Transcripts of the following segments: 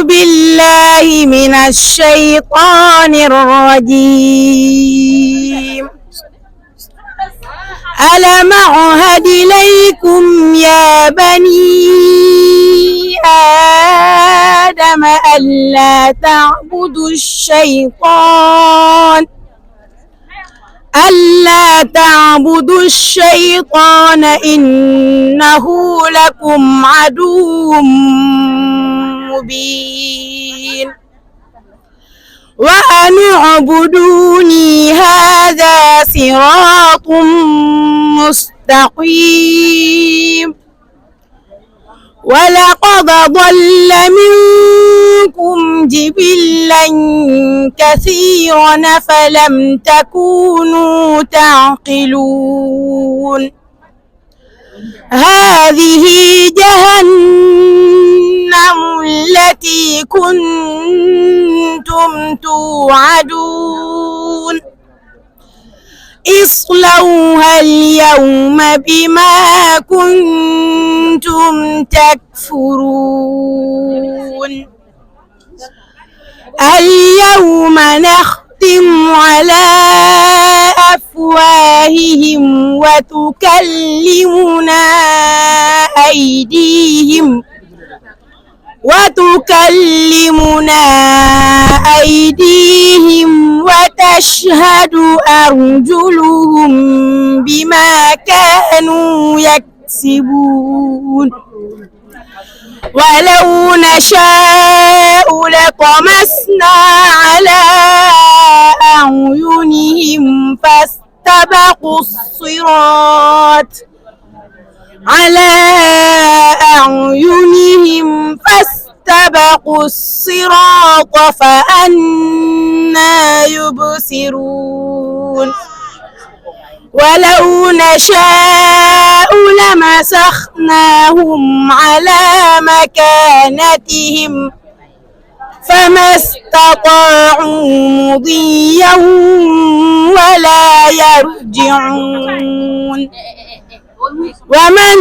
بالله من الشيطان الرجيم. ألم أعهد إليكم يا بني آدم ألا تعبدوا الشيطان إنه لكم عدو مبين وأن اعبدوني هذا صراط مستقيم. ولقد ضل منكم جبلا كثيرا فلم تكونوا تعقلون. هذه جهنم التي كنتم توعدون اصلوها اليوم بما كنتم تكفرون. اليوم نختم على أفواههم وتكلمنا أيديهم وتشهد أرجلهم بما كانوا يكسبون. ولو نشاء لطمسنا على أعينهم فاستبقوا الصراط فأنى يبصرون. ولو نشاء لمسخناهم على مكانتهم فما استطاعوا مضيا ولا يرجعون. ومن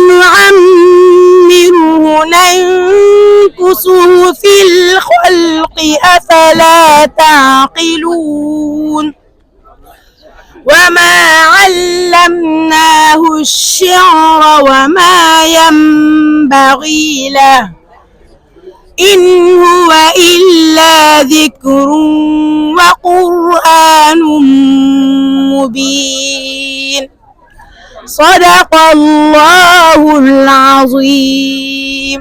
نعمره ننكسه في الخلق أفلا تعقلون. وما علمناه الشعر وما ينبغي له إن هو إلا ذكر وقرآن مبين. صدق الله العظيم.